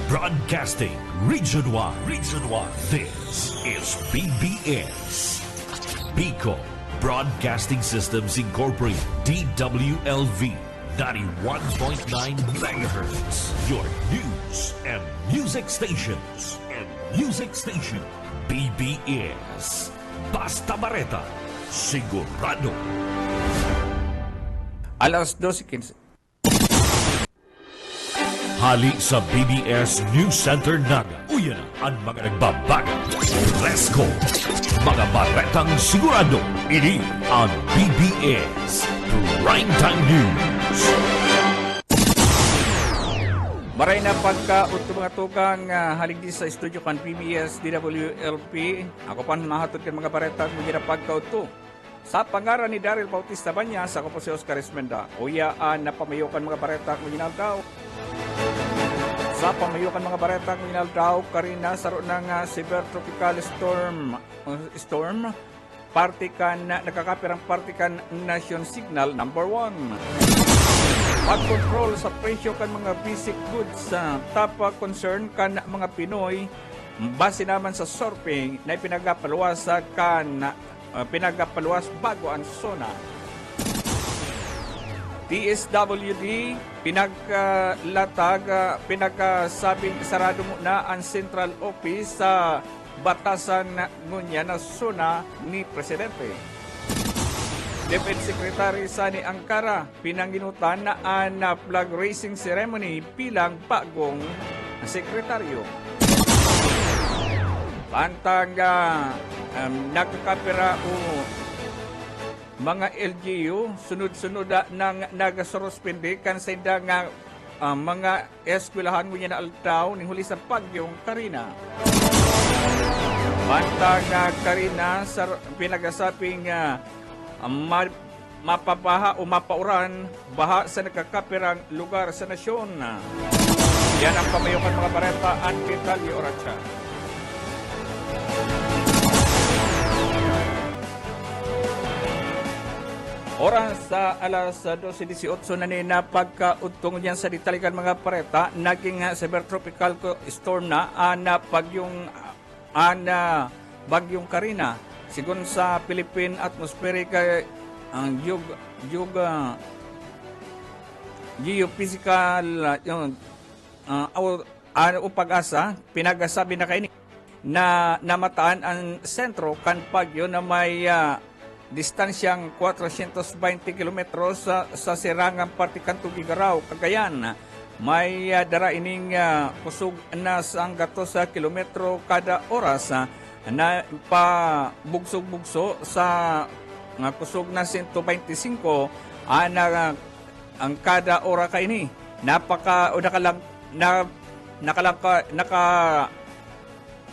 Broadcasting Region 1. Region 1. This is BBS. Bicol Broadcasting Systems Incorporated. DWLV 91.9 MHz. Your news and music stations. BBS. Basta Bareta. Sigurado. Alas 12:15. Hali sa BBS News Center Naga. Uyan ang mga nagbabago. Presko. Mga baretang sigurado. Ini ang BBS Primetime News. Maray na pagka-utong mga tukang haligdi sa studio kan PBS DWLP. Ako pa mahatod kan mga baretang mga pagka-utong. Sa pangaran ni Daryl Bautista Banyas, ako po si Oscar Esmenda. Uyaan na pamayokan mga baretang mga daw. Sa pamayokan mga baretang mga daw, karina saro ng severe tropical storm. Partikan, nakakapirang partikan Nation Signal number 1. Pag-control sa presyo kan mga basic goods sa top concern kan mga Pinoy base naman sa survey na pinagapaluwas bago ang SONA. TSWD pinagkasabing sarado muna ang central office sa batasan ngunya na SONA ni Presidente. Defense Secretary Sani Angcara pinanginutan na ang flag raising ceremony bilang bagong sekretaryo. Pantang nakakapira o mga LGU sunod-sunod ng nagasurospende kan sa nga mga eskwelahan mo niya na altaw ni huli sa pagyong Karina. Pantang Karina sa pinagasaping mapabaha o mapauran baha sa nakakapirang lugar sa nasyon. Yan ang pamayokan mga bareta at detalye oratsa. Oras sa alas 12:18 na na pagkautong niyan sa ditalikan mga pareta, naging severe tropical storm na bagyong Karina. Sigun sa Philippine Atmospheric Geophysical pag-asa, pinagasabi na kaini na namataan ang sentro kan pagyo na may distansyang 420 kilometros sa sirangang partikan Tugigaraw, Cagayan. May daraining kusog na sa gato sa kilometro kada oras na pabugsog-bugso sa kusog na 125 ang kada ora kaini.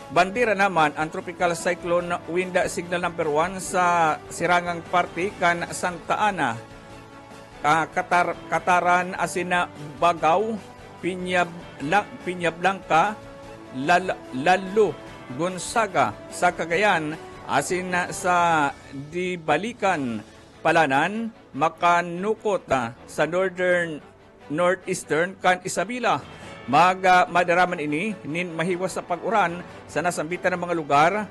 Bandira naman ang tropical cyclone wind signal number 1 sa sirangang party kan Santa Ana, Kataran, Asina, Bagaw, Piña Blanca, Lalo, Gonzaga sa Cagayan, asin sa Dibalikan, Palanan, Makanukot sa northeastern kan Isabela. Madaraman ini nin mahiwas sa pag-uran sa nasambitan ng mga lugar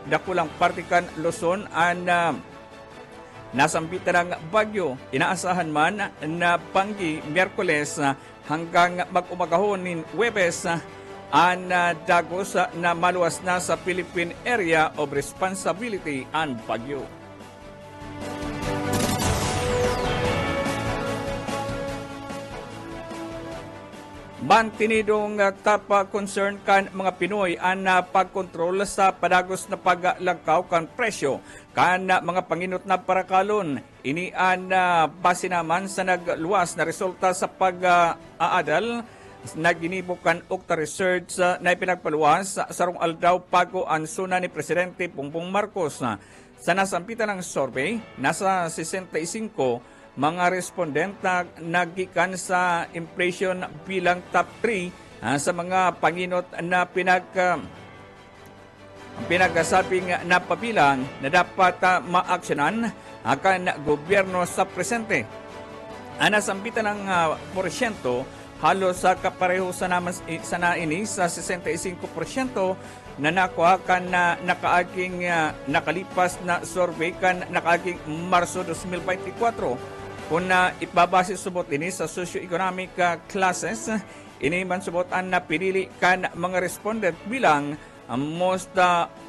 dakulang partikan Luzon nasambitan ng bagyo. Inaasahan man na panggi Miyerkules hanggang mag-umagahon nin Huwebes dagos na maluwas na sa Philippine Area of Responsibility ang bagyo. Mantinidong tapa concern kan mga Pinoy ang pagkontrol sa padagos na paglangkaw kan presyo kan mga panginot na parakalon. Ini ang base naman sa nagluwas na resulta sa pag-aadal na ginibukan Okta Research na ipinagpaluwas sa sarong aldaw pago ang suna ni Presidente Bongbong Marcos. Sa nasampitan ng survey, nasa 65 mga respondent na nagikan sa inflation bilang top 3 sa mga panginot na pinagasabing napabilang na dapat maaksyonan akan gobyerno sa presente. Nasampitan ng porsyento halos sa kapareho sa naini sa 65% na nakuha kan na nakaaging nakalipas na survey kan nakaaging Marso 2024. Kung ipabase subot ini sa socio-economic classes, ini man subotan na pinili kan mga respondent bilang most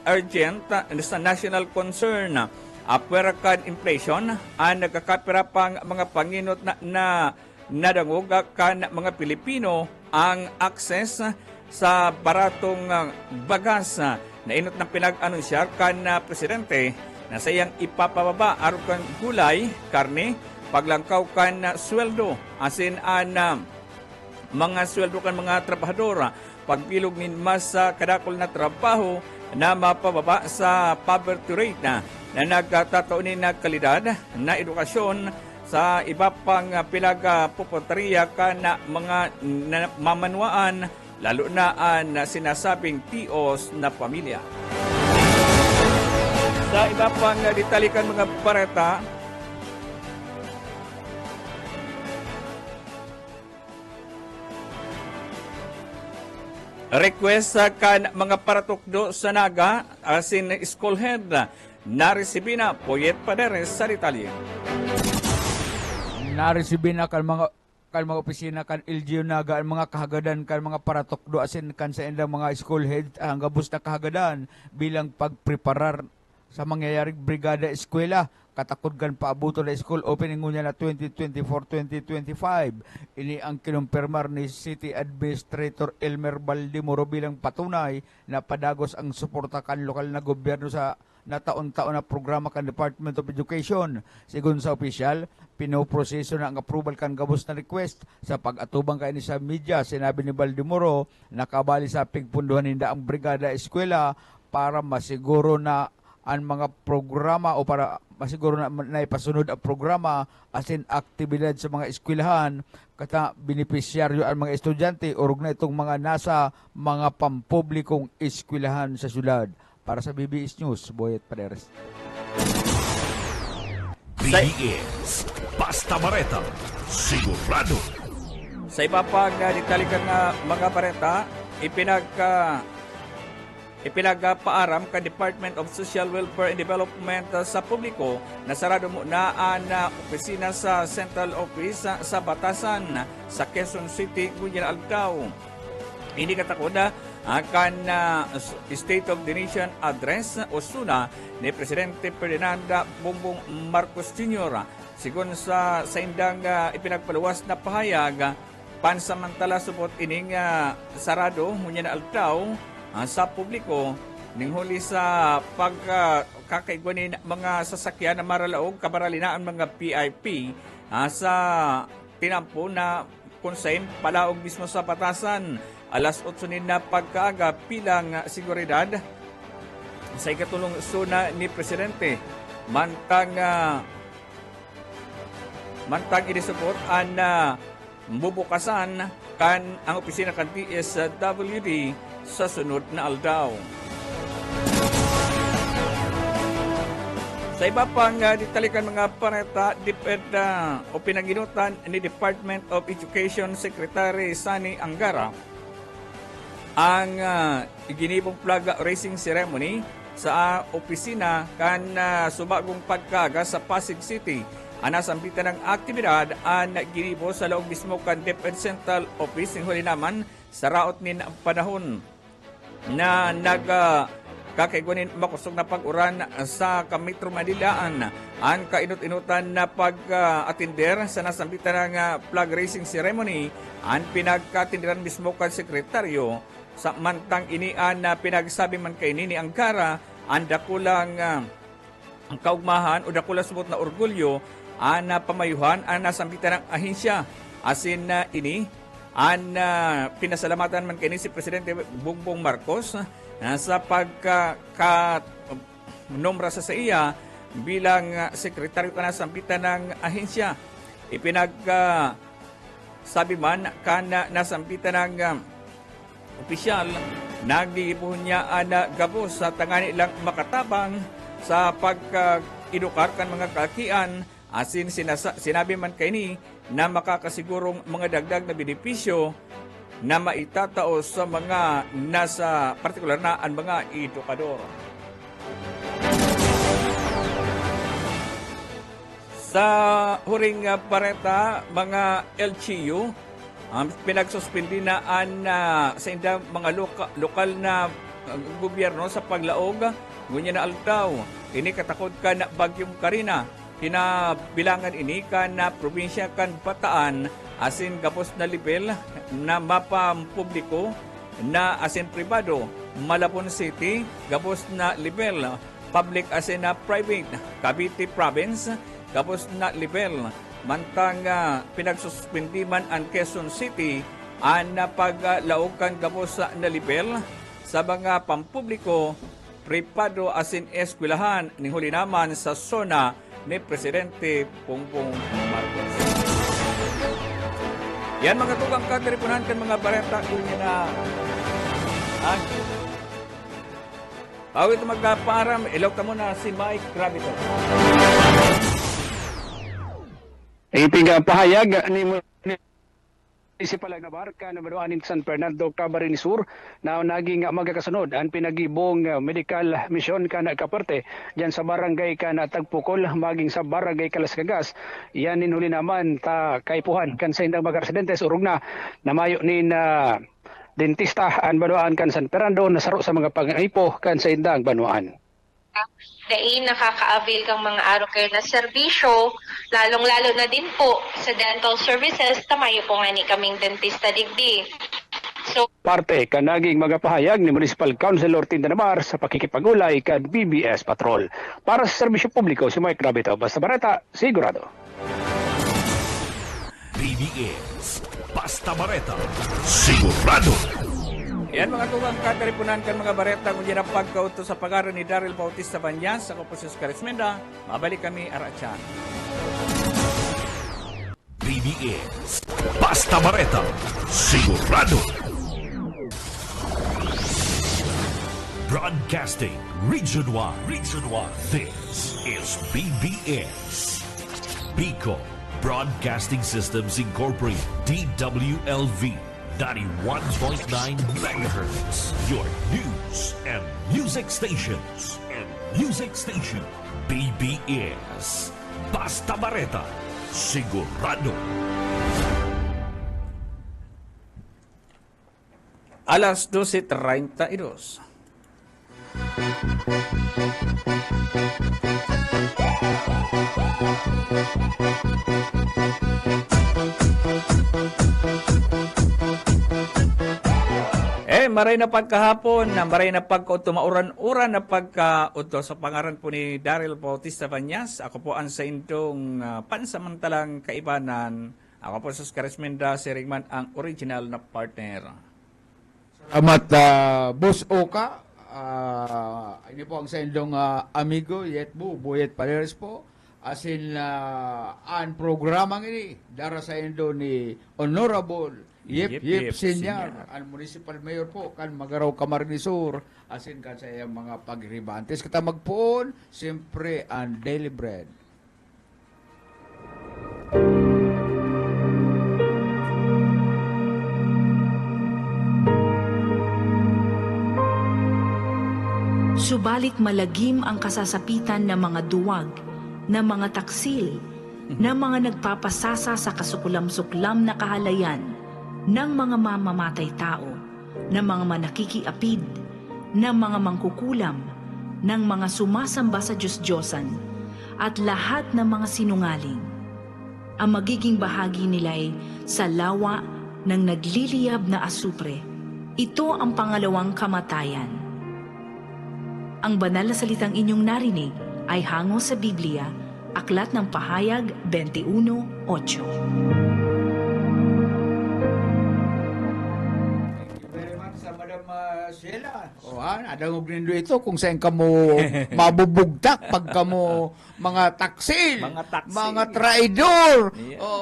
urgent sa national concern. Apwerakan inflation ang nagkakapira pang mga panginot na nadangog kan mga Pilipino ang access sa baratong bagas na inot ng pinag-anunsyar kan presidente na sayang ipapababa aron kan gulay, karne, paglangkaw kan sweldo asin an mga sweldo kan mga trabahador, pagbilog nin mas kadakol na trabaho na mapababa sa poverty rate na nagtataunin na kalidad na edukasyon sa iba pang pinagpupunteriya ka na mga mamanwaan, lalo na ang sinasabing TOs na pamilya. Sa iba pang ditalikan mga pareta, request kan mga paratukdo sa Naga asin school head na resibina Poyet Paderes sa detalye. Naresibin na kan mga opisina kan LGU Naga ang mga kahagadan kan mga paratokdo asin kan sa indang mga school head ang gabos na kahagadan bilang pagpreparar sa mangyayaring brigada eskwela katakod kan paabuto na school opening ngunya na 2024-2025. Ini ang kinumpirmar ni City Administrator Elmer Baldimoro bilang patunay na padagos ang suporta kan lokal na gobyerno sa na taon-taon na programa kan Department of Education. Sigun sa opisyal, pinoproseso na ang approval kan gabos na request sa pag-atubang kaini sa media. Sinabi ni Baldimoro, nakabali sa pigpunduhan ninda ang brigada eskwela para masiguro na ang mga programa o para masiguro na ipasunod ang programa asin aktibidad sa mga eskwelahan kata benepisyaryo ang mga estudyante urog na itong mga nasa mga pampublikong eskwelahan sa syudad. Para sa BBS News, Boyet Paderes. BBS, Basta Bareta, sigurado. Sa iba pang ditalikan na mga pareta, ipinagpaaram ka Department of Social Welfare and Development sa publiko na sarado mo na ang opisina sa Central Office sa Batasan sa Quezon City, Guyan Alcao. Hindi katakot na akan State of the Nation Address o SUNA ni Presidente Ferdinand Bongbong Marcos Jr. Sigun sa indang ipinagpaluwas na pahayag, pansamantala supot ining sarado ngunya na altaw sa publiko ning huli sa pagkakaigwanin mga sasakyan na maralaog kabaralinaan mga PIP sa tinampo na konsain palaog mismo sa Batasan. Alas 8 na pagkaaga pilang seguridad sa ikatulong suna ni Presidente. Mantang inisupot ang bubukasan kan ang opisina kan DSWD sa sunod na aldaw. Sa iba pang ditalikan mga pareta, o pinanginutan ni Department of Education Secretary Sani Angara ang ginibong flag raising ceremony sa opisina kan subagong pagkaga sa Pasig City. Anasambitan ng aktibidad ang ginibo sa loob mismo kan DepEd Central Office ng huli naman sa raot nin panahon na kakaiguanin makusog na pag-uran sa Metro Manilaan ang kainut-inutan na pag-atinder sa nasambitan ng flag raising ceremony ang pinagkatindiran mismo kan sekretaryo sa mantang inian na pinagsabi man kay ni Angara ang dakulang kaugmahan o dakulang subot na orgulyo ang pamayuhan ang nasambitan ng ahensya asin na ini ang pinasalamatan man kay ni si Presidente Bongbong Marcos sa pagka-nombra sa iya bilang sekretaryo ka nasambitan ng ahensya. Sabi man ka na nasambitan ng opisyal, nagiipuhon niya ang gabos sa tangani lang makatabang sa pag-edukar kan mga kakian asin sinabi man kay ni na makakasigurong mga dagdag na benepisyo na maitatao sa mga nasa partikular na ang mga edukador. Sa huring pareta, mga LGU, pinagsuspindi na sa indang mga lokal na gobyerno sa paglaog, ngunya na altaw, ini katakod ka na bagyong Karina, hinabilangan ini ka na probinsya kan Bataan, asin gapos na level na mapampubliko na asin pribado, Malabon City, gapos na level, public asin na private, Cavite Province, gapos na level, mantang pinagsuspindi man ang Quezon City, ang paglaog kan gapos na level, sa mga pampubliko, privado asin eskwelahan, ni huli naman sa zona ni Presidente Bongbong Marcos. Yan mga tugang katiripunan kan mga barenta kung yan na bago ito magpaparam, ilaw ka muna si Mike Gravito. Iting pahayag ni Municipal Navarca na manuanin San Fernando, Camarines Sur na naging magakasunod ang pinagibong medical mission kana kaparte diyan sa barangay kana Tagpukol maging sa barangay Kalascagas. Yan ninuli naman ta kaipuhan kan sa indang mga residente urog na namayo ni na dentista ang banuan kan San Fernando nasaro sa mga pangaipo kan sa indang banuan. Dahil nakaka-avail kang mga araw-care na serbisyo, lalong-lalo na din po sa dental services, tamayo po nga ni kaming dentista digdi. So, parte ka naging magapahayag ni Municipal Councilor Tindanamar sa pakikipagulay kan BBS Patrol. Para sa serbisyo publiko, si Mike Rabito, Basta Bareta, sigurado. BBS Basta Bareta, sigurado. Yan mga tugang kataripunan kan mga bareta kung yan ang pagkauto sa pag-aaral ni Daryl Bautista Banyas. Ako po si Oscar Esmenda. Mabalik kami aratsan. BBS Basta Bareta, sigurado. Broadcasting Region 1. This is BBS. Bicol Broadcasting Systems Incorporated, DWLV. 91.9 megahertz. Your news and music stations. BBS Basta Bareta, sigurado. Alas 12:32. Maray na pagkahapon, maray na pagkauto, mauran-uran na pagkauto sa pangaran po ni Daryl Bautista Banyas. Ako po ang sa indong pansamantalang kaibanan. Ako po sa Oscar Esmenda, si Ringman ang original na partner. Salamat, Boss Oka. Ini po ang sa indong amigo, Yetbu, Boyet Paleres po. Asin ang programang ini, dara sa indo ni Honorable Yep, Senior, ang Municipal Mayor po, kan Magaraw Camarines Sur, asin kan sa iyang mga pagribantes. Kita magpuon, siyempre, ang Daily Bread. Subalit malagim ang kasasapitan ng mga duwag, ng mga taksil, ng mga nagpapasasa sa kasukulam-suklam na kahalayan, ng mga mamamatay tao, ng mga manakikiapid, ng mga mangkukulam, ng mga sumasamba sa Diyos-Diyosan, at lahat ng mga sinungaling. Ang magiging bahagi nila ay sa lawa ng nagliliyab na asupre. Ito ang pangalawang kamatayan. Ang banal na salitang inyong narinig ay hango sa Biblia, Aklat ng Pahayag 21:8. Sheila, adang nindo ito kung saan ka mo mabubugtak pag ka mo mga taksil, mga traidor,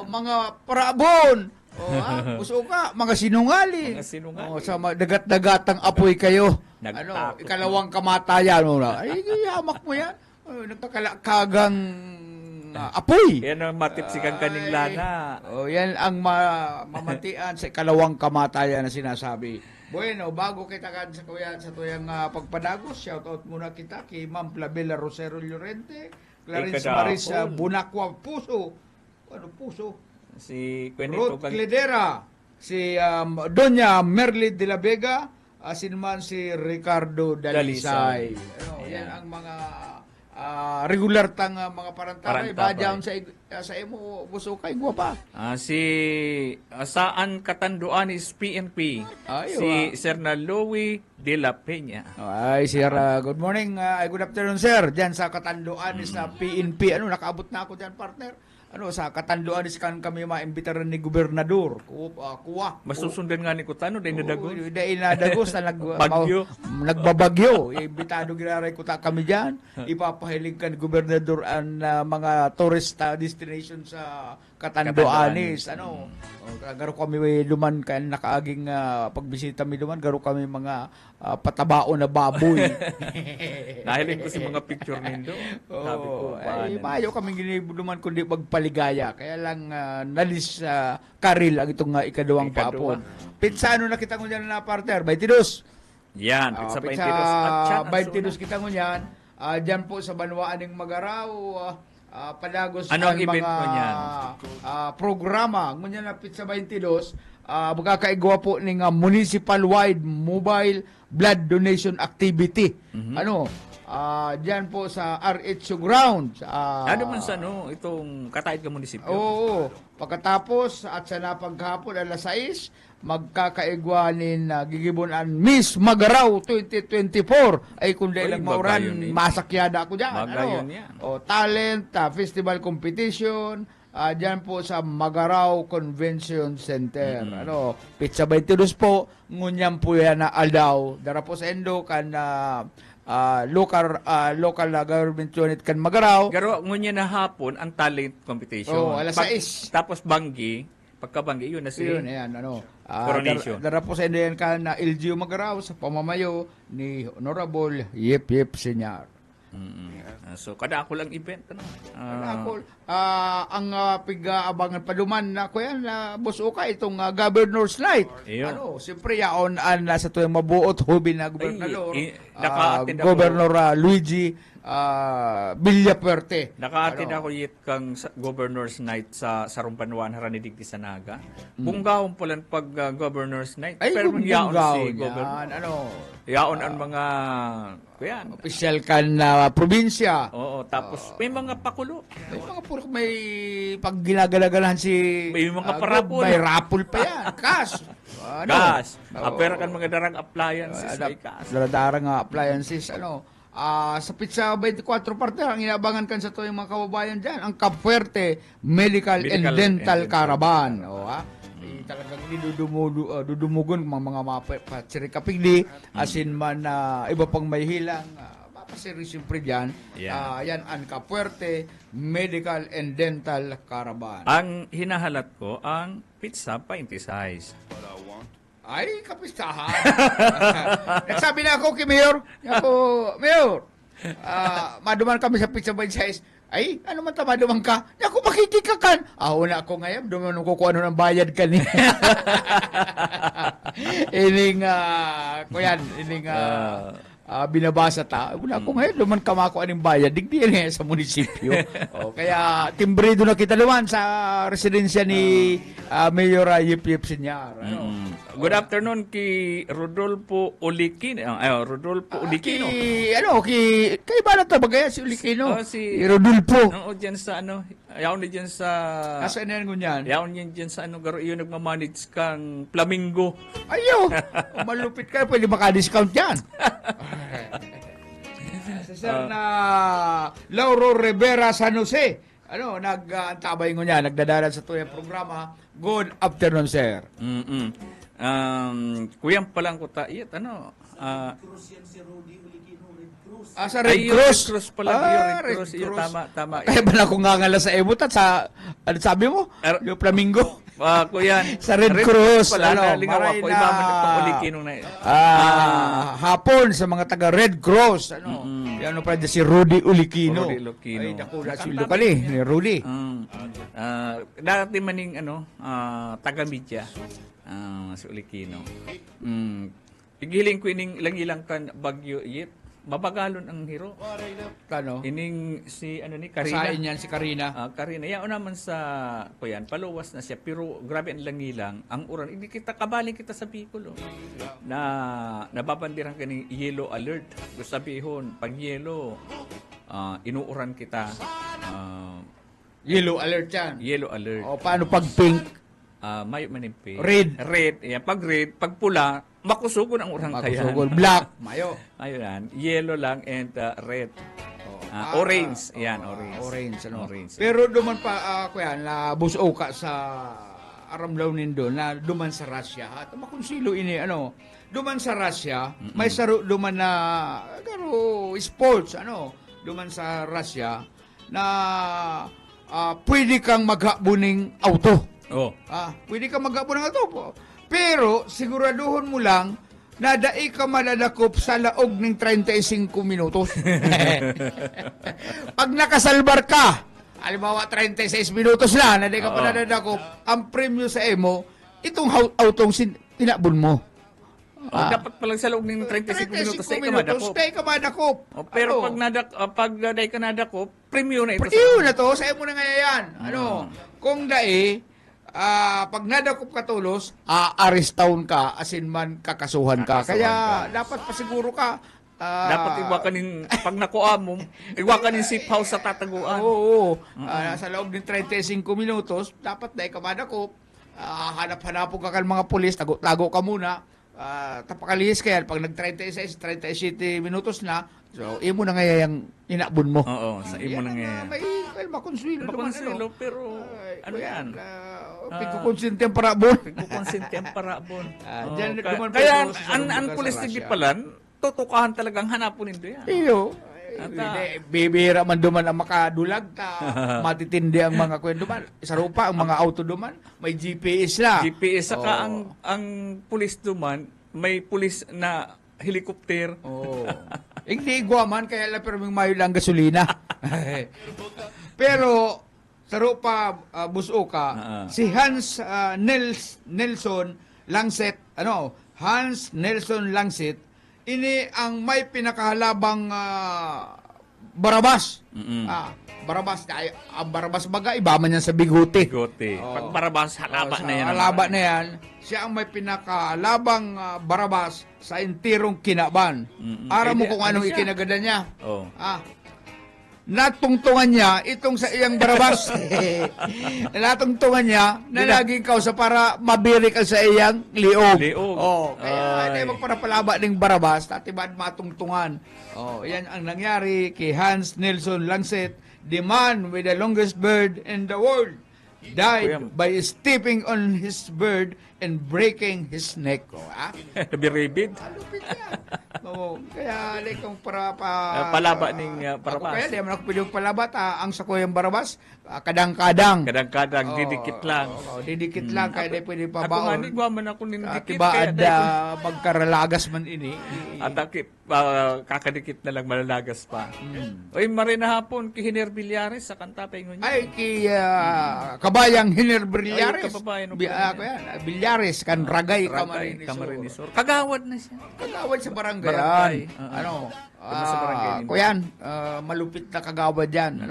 mga parabon, puso ka, mga sinungaling. Sa dagat-dagatang apoy kayo. Ikalawang kamatayan mo na. Ay, hamak mo yan. Nagkakalakagang apoy. Yan ang matipsikan kaning lana. Oh, yan ang mamatian sa ikalawang kamatayan na sinasabi. Bueno, bago kita kan sa tuyang pagpadagos, shout out muna kita kay Ma'am Flavela Rosero Llorente, Clarence Ikadapol. Marisa Bunacua Puso. Ano Puso? Si Ruth Quenito Cledera, si Doña Merly de la Vega, asinman si Ricardo Dalisay. Ano, yan ang mga regular tang mga parantapay. Parantapay. Badyaon sa imo, buso kay guwapa. Saan Katanduan is PNP. Ay, Si Sir na Louie de la Peña. Ay, sir, good morning, good afternoon, sir. Diyan sa Katanduan is na PNP. Ano, nakaabot na ako diyan, partner. Ano, sa Katanduan is kan kami maimbitaran ni Gobernador. Kuwa. Masusundan nga ni Kutano, dahil nadagos. Dahil nadagos na Bagyo. nagbabagyo. Imbitado ginaray kuta kami diyan. Ipapahiling kan Gobernador ang mga tourist destination sa Katanduanis. Ano, garo kami luman kan nakaaging pagbisita mi luman, garo kami mga patabao na baboy. Nahiling ko si mga picture nindo. Sabi ko, Ay, paano? maayo kami giniluman kundi magpaligaya. Kaya lang nalis karil ang itong ikadawang Ikadua. paapon. Pizza ano na kita ko dyan na partner? 22. Yan, pizza 22. Pizza At chat, 22 kita ko dyan. Dyan po sa Banwaan ng Magaraw. Padagos Anong ang event mga mo niyan? programa. Ngunyan na Pizza 22. Magkakaigwa po ng municipal-wide mobile blood donation activity. Ano? Diyan po sa RH grounds. Ano man sa itong Katayid ka munisipyo? Oo. Pagkatapos at sa napaghapon alas 6, magkakaigwanin gigibunan Miss Magaraw 2024. Ay kung dahil Uy, lang mauran, magayon eh. masakyada ako dyan. Magayon yan. Talent, festival competition, dyan po sa Magaraw Convention Center. Pizza 22 po, ngunyan po yan na aldaw. Dara po sa endo kan local government unit kan Magaraw. Garo, ngunya na hapon ang talent competition. Oo, alas 6. Tapos banggi, pagka-banggi, yun na si Yun, ayan, Coronation. Dara po sa endo yan ka na LGU Magaraw sa pamamayo ni Honorable Yep Senyar. So, kada ako lang event. Ang pig-abangan paduman na ko yan, boss Uka, itong Governor's Night. Ayun. Siyempre yaon sa tuwing mabuot hubin na gobernador, naka-attend ako. Governor Luigi Villapuerte. Naka-attend ako yit kang Governor's Night sa Sarumpanwan, Haranidig di Sanaga. Bunggawon po lang pag Governor's Night. Ay, pero yaon si yan. Governor. Yaon ang mga, kuyan. Official kan na probinsya. Oo, tapos may mga pakulo. May mga puro may pag ginagalagalahan si May mga parapol. May rapol pa yan. Cash. Gas. Apera kan mga darang appliances. May gas. Daradara nga appliances, sa Pizza 24 partner, ang inabangan kan sa tuwing mga kababayan dyan, ang Capuerte Medical and Dental Caravan. Talagang dudumugon mga patsirikapigli, asin man iba pang may hilang, mapasiri siyempre dyan. Yan ang Capuerte Medical and Dental Caravan. Ang hinahalat ko, ang pizza 20 size. Ay, kapistahan. Nagsabi na ako kay Mayor. Mayor, maduman kami sa Pizza 26. Ay, ano man maduman ka? Naku, makikikakan. Una ako ngayon, duman ko kung ano ng bayad ka niya. Ining, kuyan, ining, binabasa ta. Una ko ngayon, duman kamako anong bayad. Digdi yan sa munisipyo. Kaya, timbrido na kita luman sa residensya ni Mayor Yip Senyar. Good afternoon kay Rodolfo Uliquino. Rodolfo Uliquino. Kay ba na tabagaya si Uliquino? Si Rodolfo. Diyan sa yaon din diyan sa Asa na yan? yaon yan diyan sa garo iyon nagmamanage kang Flamingo. Ayo, malupit ka, pwede maka-discount yan. Sir na Lauro Rivera San Jose. Nagtabay ngo niya, nagdadalan sa tuyang programa. Good afternoon, sir. Kuyang pa lang ko iyat Sa Red Cross. Red Cross pala Red Cross. Iyo, tama. Kaya ba na akong ngangala sa emot at sa, ano sabi mo? Yung Flamingo. Kuyan. Sa Red Cross. Pala, lingaw ako. Iba man nagpang Uliquino na. Hapon sa mga taga Red Cross. Yan pa si Rudy Ulikino. Rudy Ulikino. Ay, naku, nasildo ka ni Rudy. Dati maning taga-media. Si Ulikino. Pigiling ko ining ilang kan bagyo yet. Mabagalon ang hero. Kano? Ining si Karina. Kasain yan si Karina. Karina, yan naman sa kuyan, paluwas na siya, pero grabe ang langilang, ang uran, hindi kita, kabaling kita sa Bicol, na nababandiran ka ng yellow alert. Gusto sabihin, pag yellow, inuuran kita. Yellow alert yan. Yellow alert. O, paano pag pink? Mayo manimpi. Red. Red. Yan, pag red, pag pula, makusugon ang urang kayan. Makusugon. Black. Mayo. Ayun, yellow lang and red. Orange. Yan, orange. Orange, ano. Orange. Pero duman pa, kuya, na buso ka sa aramlaw nindo na duman sa Russia. At makunsilo ini, duman sa Russia, may saro duman na, sports, duman sa Russia, na pwede kang maghabuning auto. Pwede kang maghabuning auto. Pero, siguraduhon mo lang, na dai ka madadakop sa laog ng 35 minutos. Pag nakasalbar ka, halimbawa 36 minutos na dai ka pa nadadakop, ang premyo sa emo, itong autong tinabon mo. Dapat palang sa loob ng 35 minutos dai ka madakop. Pero pag dai ka nadakop, premyo na ito. Premyo na to, sa emo na nga yan. Kung dai, pag nadakop ka tulos, arestawn ka, asin man kakasuhan ka. Kaya dapat pasiguro ka. Dapat iwa ka pag nakuha mo, iwa ka safe house sa tataguan. Oo. Sa loob ng 35 minutos, dapat dahil ka madakop, hanap-hanapon ka ng mga pulis, tago ka muna, tapakalihis ka yan. Pag nag-36, 37 minutos na, so, imo na ngayon inabon mo. Oo, sa imo na ngayon. May makonsuelo. Makonsuelo, pero ano yan? Pagkukonsente ang parabon. Pagkukonsente ang parabon. Kaya, ang pulis na gipalan, tutukahan talagang hanapon nito yan. Iyo. Bibira man duman ang makadulag matitindi ang mga kwento man. Sa rupa, ang mga auto duman, may GPS na. GPS, saka ang pulis duman, may pulis na helicopter. Hindi guaman, kaya lang pero may mayo lang gasolina. Pero, sa rupa, buso ka, si Hans Nelson Langset, Hans Nelson Langset, ini ang may pinakahalabang Barabas. Barabas, ang Barabas baga, iba man yan sa bigote. Pag Barabas, halaba na yan. Halaba na yan. Siya ang may pinakalabang Barabas sa entirong kinaban. Aram mo kung anong ikinagada niya. Natungtungan niya itong sa iyang Barabas. Natungtungan niya na naging kausa para mabiri ka sa iyang liog. Kaya hindi magparapalaba ng Barabas, tatibad matungtungan. Yan ang nangyari kay Hans Nelson Langset, the man with the longest bird in the world, died by stepping on his bird and breaking his neck. Nabiribid. Kaya kung palaba ning Barabas. Kaya di man ako pwedeng palabat. Ang sakoyang Barabas, kadang-kadang. Kadang-kadang, didikit lang. Didikit lang, kaya di pwede pabaon. Ako nga, nigwaman ako nindikit. Tibaad magkaralagas man ini. At kakadikit na lang malalagas pa. Oy, marina hapon, ki Hiner Villares sa kanta pa ingon niya. Ay, kabayang Hiner Villares. Ay, kababayan. Villares, kan Ragay, Camarinesor. Kagawad na siya. Kagawad sa barangay. Sa barangay. Kuyan, malupit na kagawad yan.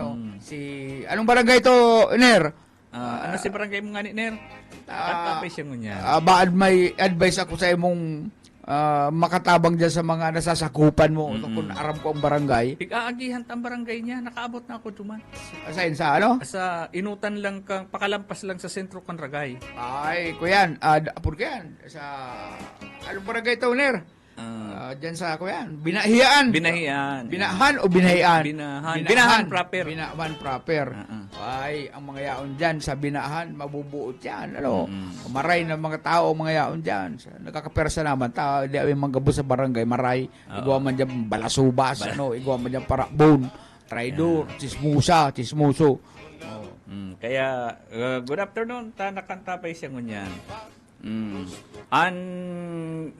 Anong barangay to, Ner? Ano si barangay mo nga ni Ner? Katapay siya mo niya. Baad may advice ako sa imong makatabang dyan sa mga nasasakupan mo kung aram ko ang barangay. Tig-aagihan ang barangay niya, nakaabot na ako duman. Sa ano? Sa inutan lang kang, pakalampas lang sa sentro kan Ragay. Ay, kuyan, apur yan. Sa, anong barangay to, Ner? Diyan sa, kuyan, Binahian. Binahan o Binahian? Binahan proper. Binahan proper. Ay, ang mga yaon dyan sa Binahan, mabubuot yan. Maray ng mga tao, mga yaon dyan. Nagkakapersa naman, di ay manggabu sa barangay, maray. Igawa man dyan balasubas, igawa man dyan parabon, traidor, chismoso. Kaya, good afternoon, nakanta pa siya ngunyan. Ang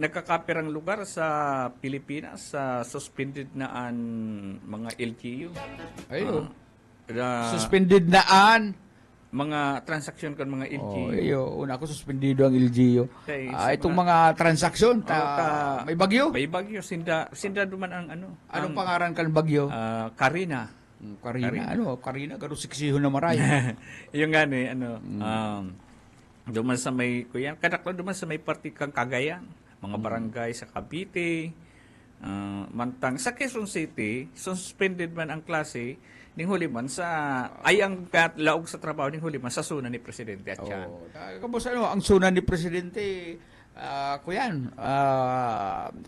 nagkakapirang lugar sa Pilipinas sa suspended na ang mga LGU. Ayo. Na Suspended naan. mga transaksyon kan mga LGU. Ayo, una ko suspendido ang LGU. Okay, sa Itong mga transaksyon, may bagyo. May bagyo. Sinda duman ang ano. Anong ang, pangaran kan bagyo? Karina. Karina. Karina, garo siksihon na maray. Yung nga ni, duman sa may, kuyan, kadaklan duman sa may partikang Cagayan, mga barangay sa Cavite, mantang sa Quezon City, suspended man ang klase, ning huli man sa, ay ang laog sa trabaho ning huli man sa suna ni Presidente at yan. Kapos ang sunan ni Presidente, kuyan,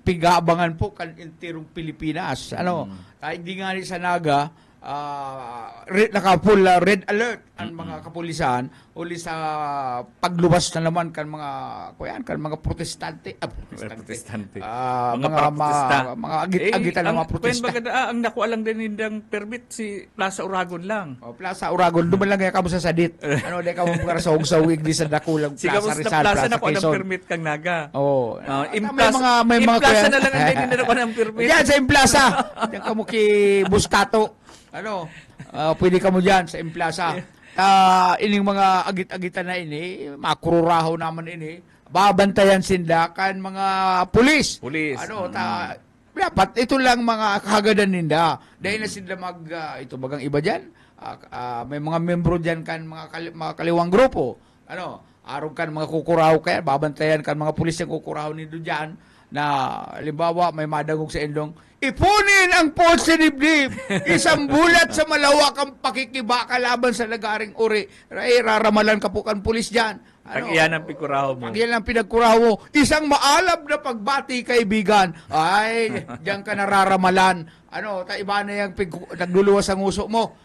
pigabangan po kan intirong Pilipinas. Hindi nga ni sa Naga, naka-full red alert ang mga kapulisan uli sa paglubas na naman kan mga protestante Protestante. mga agit-agitan ng mga protesta. Ang nakuha lang din nindang permit si Plaza Uragon lang. Plaza Uragon, duman lang kaya kamo sa sadit. Di ka mo mga sawig di sa dakulang Si Plaza Kamus na Rizal, Plaza Plaza nakuha ng Quezon. permit kang Naga. May mga Implaza na lang ang hindi na nakuha ng permit. Yan sa Implaza. Diyan ka mo kay Buscato. Pwede ka mo dyan sa Implaza. Ining mga agit-agitan na ini, makururaho naman ini, babantayan sinda kan mga pulis. Dapat ito lang mga kahagadan ninda. Dahil na sila ito bagang iba dyan. May mga membro dyan kan mga kaliwang grupo. Araw kan mga kukuraho kaya, babantayan kan mga pulis yung kukuraho nindo dyan na halimbawa may madagog sa endong, ipunin ang post sa dibdib, isang bulat sa malawak ang pakikiba kalaban sa lagaring uri. Raramalan ka po kan pulis dyan. Pag iyan ang pikuraho mo. Pag iyan ang pinagkuraho mo, isang maalab na pagbati kaibigan, ay, diyan ka nararamalan. Iba na yung nagluluwas ang uso mo.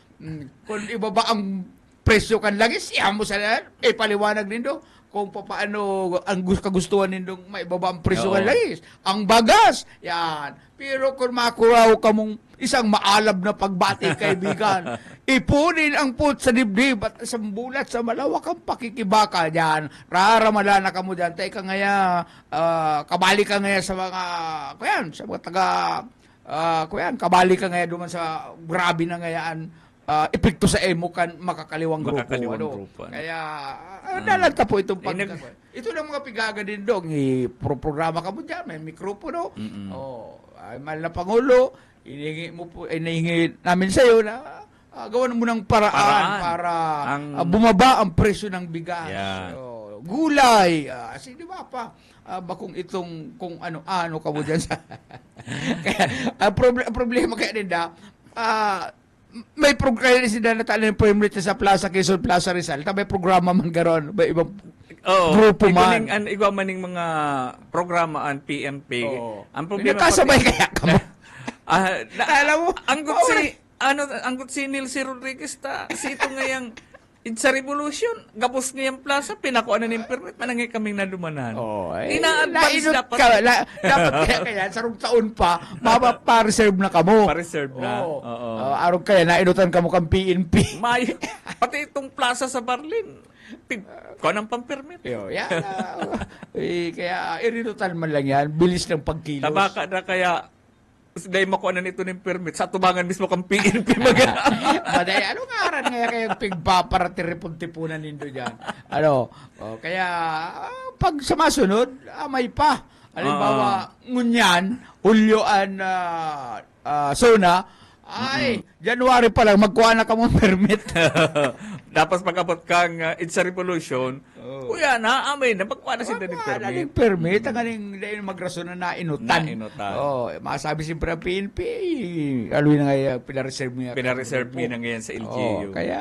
Kung iba ba ang presyo kan langis, iyan mo sa paliwanag nindo kung paano ang kagustuhan nindong may baba ang presyo ng langis. Ang bagas, yan. Pero kung makuraw ka mong isang maalab na pagbati kaibigan, ipunin ang put sa dibdib at isang bulat sa malawak ang pakikibaka dyan. Raramala na ka mo dyan. Tay ka ngaya, kabali ka ngaya sa mga, sa mga taga, kabali ka ngaya duman sa grabe na ngayaan, epekto sa emo kan makakaliwang grupo. Kaya dalag ka po itong ito lang mga pigaga din dong programa ka mo dyan, may mikropono. Mahal na Pangulo, inihingi namin sa iyo na gawan mo ng paraan para bumaba ang presyo ng bigas. Gulay, di ba pa bakong itong kung ano-ano ka mo dyan sa kaya problema kaya din may programa sila na tala ng permit sa Plaza Quezon, Plaza Rizal. May programa man garon, may ibang grupo man. Igwa maning mga programa ang PNP. Ang problema kasabay kaya ka mo. Alam mo, ang si Nilce Rodriguez si ito ngayang sa Revolution, gapos ngayang plaza, pinakuha na ng permit, manangay kaming nadumanan. Ina-advance dapat. Dapat kaya, sarong taon pa, pa-reserve na kamo. Pa-reserve na. Araw kaya, nainutan kamo kang PNP. Pati itong plaza sa Barlin, kuha ng pang-permit. Kaya, irinutan man lang yan, bilis ng pagkilos. Tabaka na kaya, dahil makuha na nito ng permit, sa tubangan mismo kang PNP magana. Maday, nga aran nga kayong pigpaparatiripuntipunan nindo dyan. Kaya, pag sa masunod, may pa. Halimbawa, ngunyan, Hulyoan, Sona, January pa lang, magkuha na ka mong permit. Tapos pag-abot kang it's a revolution, kuya na, amay na, magkuha na sila ng permit. Ang permit, ang galing magrason na nainutan. Masabi siyempre ang PNP, aloy na nga, pinareserve mo na ngayon sa LGU. Kaya,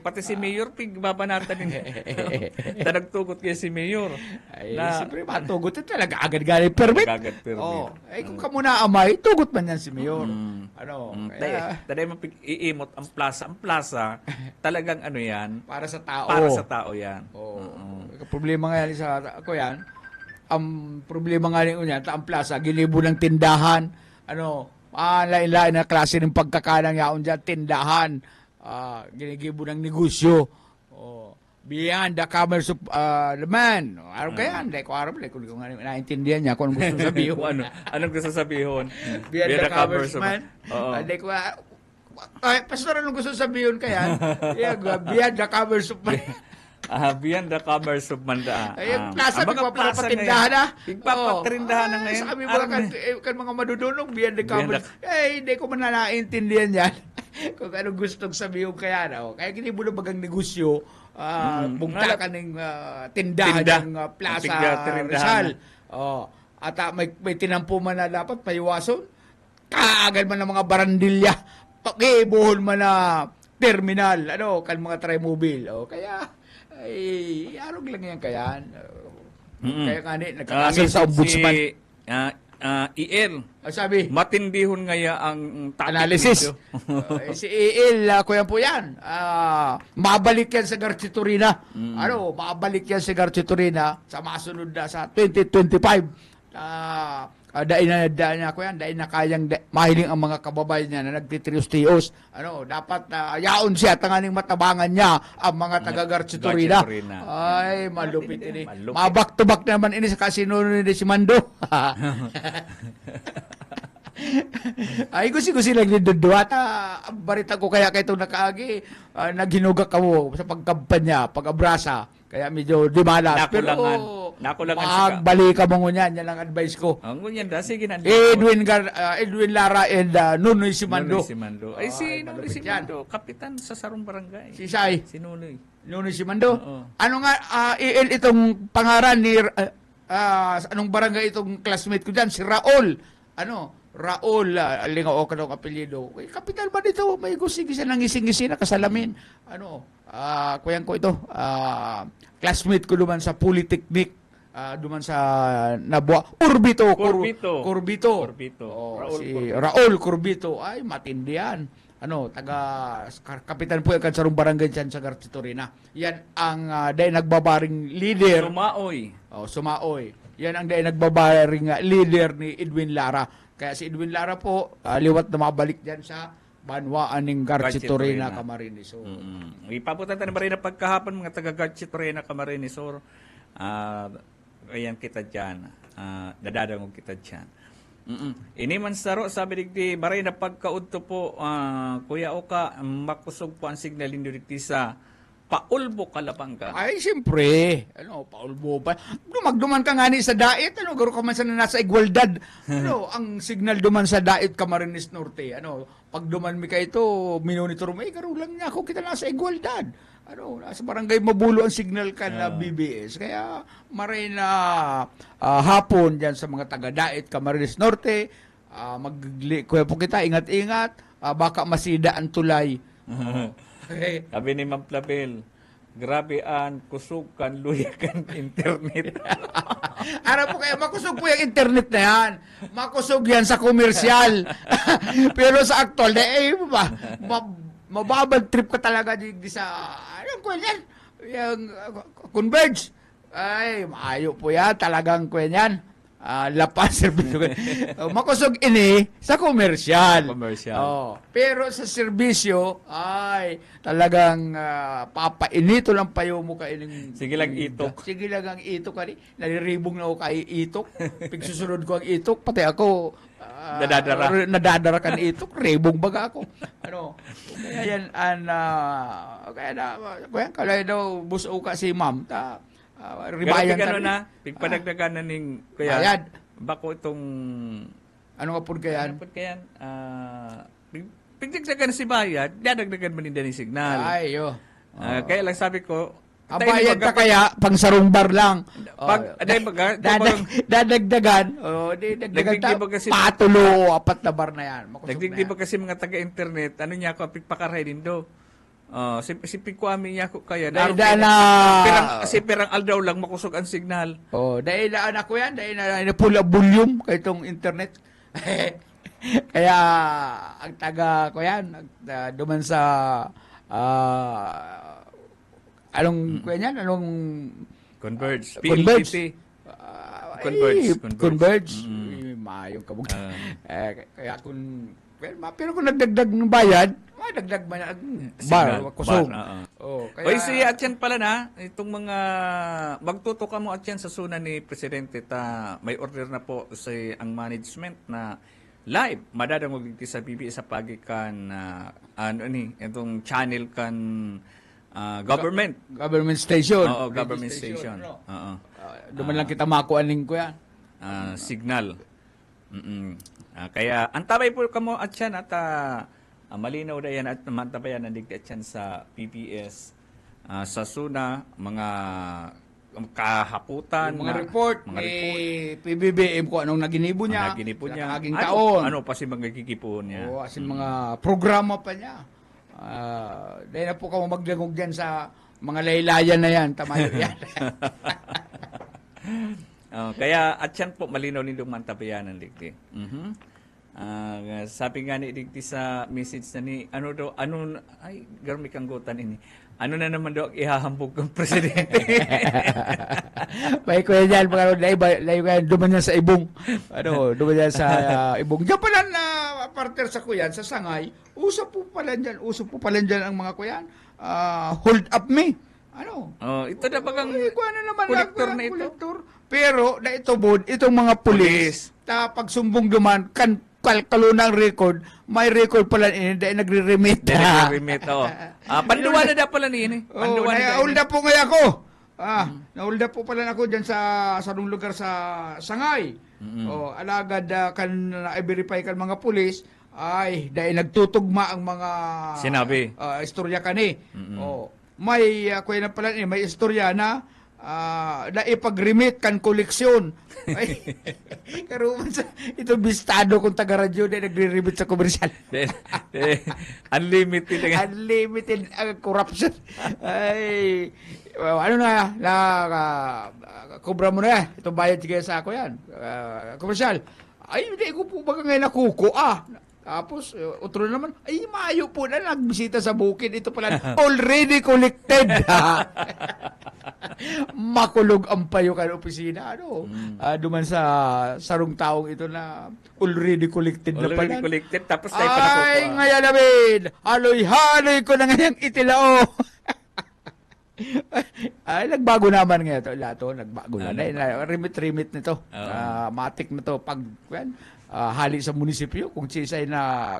pati si Mayor, babanatan din. Tanagtugot kaya si Mayor. Siyempre, matugot ito talaga, agad galing permit. Kung ka muna amay, tugot man yan si Mayor. Taday iimot ang plaza. Ang plaza, talagang yan. Para sa tao. Para sa tao yan. Problema nga yan yan. Ang problema nga yan, ang plaza, gilibo ng tindahan. Lain-lain na klase ng pagkakanang yaon dyan, tindahan. Ginigibo ng negosyo. beyond the commerce of the man. Araw kaya, hindi ko aram, kung naintindihan niya kung gusto sabihin. Anong gusto sabihin? Beyond the commerce man. Oo. Hindi ko, pastor, anong gusto sabihin kaya? Beyond the commerce of man. Beyond the commerce of manda. Ay, plaza, nagpapatindahan na. Nagpapatindahan na ngayon. Sabi mo kan mga madudunong, beyond the commerce. Hindi ko man naintindihan yan. Kung anong gustong sabihin kaya na. Kaya kinibulo bagang negosyo, bugta ka ng tindahan ng Plaza Rizal. At may tinampo man na dapat paiwason. Kaagal man ng mga barandilya. Pakibuhol man na terminal. Kan mga trimobile. Kaya, arog lang yan kaya. Kaya nga nagkakasal sa ombudsman. EL. Sabi, Matindihon ngaya ang topic analysis. nito. Si EL, kuya po yan. Mabalik yan sa Garchitorina. Mabalik yan sa Garchitorina sa masunod na sa 2025. Dahil na ko yan, dahil na kayang mahiling ang mga kababayan niya na nagtitrios-tios. Dapat yaon siya, tanganing matabangan niya ang mga taga-Garchitorina. Ay, malupit ini. Mabak-to-back naman ini sa kasino ni si Mando. Ay, gusto lang niduduat. Barita ko kaya kayo itong nakaagi, naghinuga ka mo sa pagkampanya, pag-abrasa. Kaya medyo dimalas. Pero, magbalik ka mo ngunyan. Yan lang advice ko. Ang ngunyan da, sige na. Edwin Lara and Nunoy Simando. Ay, si Nunoy Simando, kapitan sa Sarong Barangay. Si Sai. Si Nunoy. Nunoy Simando. Ano nga, itong pangaran ni, anong barangay itong classmate ko dyan? Si Raul. Raul, lingaw ka ng apelyido. Kapital ba dito? May gusig-gisa ng ising-isi na kasalamin. Kuyang ko ito. Classmate ko duman sa Polytechnic. Duman sa Nabua. Curbito. Raul Curbito. Ay, matindihan. Kapitan po yung kansarong barangay dyan sa Garchitorina. Yan ang dahil nagbabaring leader. Sumaoy. Yan ang dahil nagbabaring leader ni Edwin Lara. Kaya si Edwin Lara po, liwat na mabalik dyan sa Banwaan ng Garchitorina, Camarines. Ipaputan na ba rin na pagkahapon mga taga-Garchitorina, Camarines. Ayan kita dyan. Dadadangog kita dyan. Ini man saro, sabi digdi, baray na pagkaudto po, Kuya Oka, makusog po ang signal induriti sa Paulbo, Kalabanga. Ay, siyempre. Paulbo pa. Magduman ka nga ni sa dait. Garo ka man sa nasa igualdad. Ang signal duman sa dait, Camarines Norte. Pag duman mi ka ito, minonitor mo, garo lang niya ako, kita nasa igualdad. Nasa barangay Mabulo ang signal ka na BBS. Kaya, maray na hapon dyan sa mga taga-dait, Camarines Norte. Kuya po kita, ingat-ingat. Baka masida ang tulay. Okay. Sabi ni Ma'am Plabel, grabe ang kusog kan luyakan internet. Po kayo, makusog po yung internet na yan. Makusog yan sa komersyal. Pero sa actual, mababag trip ka talaga di sa, yung Converge. Ay, maayo po yan. Talagang yan. Lapas serbisyo. Makusog ini sa komersyal. Pero sa serbisyo ay talagang papainito lang payo mo ka ining. Sige lang itok. Sige lang ang itok kani. Naliribong na ako kay itok. Pigsusunod ko ang itok pati ako nadadara kan itok, ribong baga ako. Kaya yan kaya kalay daw buso ka si ma'am ta. Ribayan ka na. Pigpadagdagan na ning kaya. Bayad. Bako itong ano nga po kayan? Pigdagdagan si bayad, dadagdagan man din signal. Ay, yo. Kaya lang sabi ko, bayad ka kaya pang sarong bar lang. Dadagdagan. Patulo, 4 na bar na yan. Dagdig ba kasi mga taga-internet, ano niya ako, pigpakaray din do. Si Pikwami niya ko kaya si perang aldaw lang makusog ang signal. Dahil na anak ko yan, dahil na pula volume kay itong internet. Kaya ang taga ko yan, duman sa anong ko yan, anong Converge. Converge. Mayong kabog. Kaya kung Pero kung nagdagdag ng bayad, may dagdag man ang Signal, bar, kusog. bar, Kaya, Oy, si Atyan pala na, itong mga magtutuka mo Atyan sa suna ni Presidente ta may order na po sa ang management na live madadangog dito sa PBS sa pagikan itong channel kan government station. Oo, government station. Ano? Oo. Duman lang kita makuaning ko yan. Signal. Kaya antabay po kamo Atyan at malinaw na yan at mantabayan ang digdi Atyan sa PBS sa suna mga kahaputan Yung mga report, PBBM ko anong naginibo niya, aging taon. Ano pa si mga kikipon niya? Asin mga programa pa niya. Dahil na po ka magdagog dyan sa mga laylayan na yan, tamayo yan. Kaya at yan po malinaw ni mantabayan ang digdi. Sabi nga ni digdi sa message na ni garmi kang gutan ini. Ano na naman daw ihahambog ng presidente? May kuya dyan, mga layo kaya duman yan sa ibong. Duman yan sa ibong. Diyan pala na partner sa kuyan, sa Sangay, usap po pala dyan ang mga kuyan. Hold up me. Ito na bagang kolektor na ito. Kolektor. Pero, na ito, Bod, itong mga pulis, pagsumbong duman, kalkalunang record, may record pala dahil nagre-remit. Nagre-remit, panduwa na pala ni Naulda po ngayon ako. Naulda po pala ako dyan sa sarong lugar sa Sangay. Alagad kan na-verify kan mga pulis, ay, dahil nagtutugma ang mga sinabi. Istorya kani. May kuya na pala may istorya na ipag-remit kan koleksyon. Ay, karuman sa ito bistado kung taga-radyo na nagre-remit sa komersyal. Unlimited. Unlimited corruption. Ay, kubra mo na. Ito bayad sige sa ako yan. Komersyal. Ay, hindi ko po baga ngayon nakuko. Tapos, otro naman, ay, mayo po na nagbisita sa bukid. Ito pala, already collected. Makulog ang payo ka ng opisina. Duman sa sarong taong ito na already collected na pala. Already collected, tapos tayo pa nakukuha. Ay, ngayon namin, haloy-haloy ko na ngayang itilao. Ay, nagbago naman ngayon ito. Lato, nagbago na. Remit nito. Matik na to. Pag, hali sa munisipyo, kung sisay na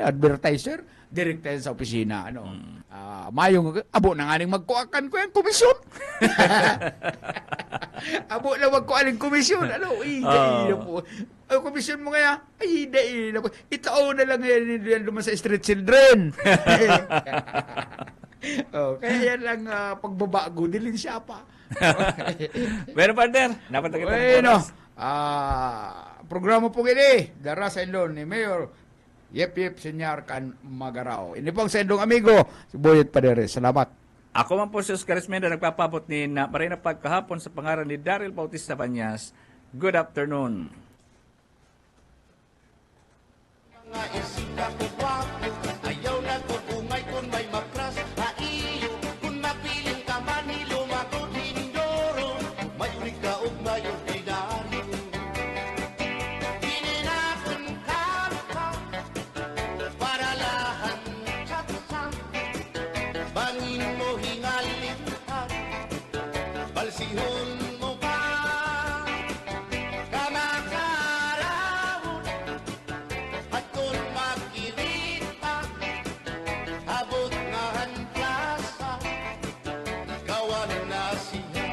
advertiser, direct tayo sa opisina. Mayong, abo na nga ning magkuakan ko yung komisyon. Abo na magkuakan yung komisyon. Po. Komisyon mo kaya, ay, hindi po. Itao na lang yan naman sa street children. Kaya yan lang pagbabago, dilin siya pa. Pero partner, dapat na kita programa po gini, dara sa ilon ni Mayor Yep Senyar Kan Magarao. Ini pong sa indong amigo, si Boyet Paderes. Salamat. Ako man po si Oscar Esmenda, nagpapabot ni na Marina pagkahapon sa pangalan ni Daryl Bautista Banyas. Good afternoon. Mga isika ko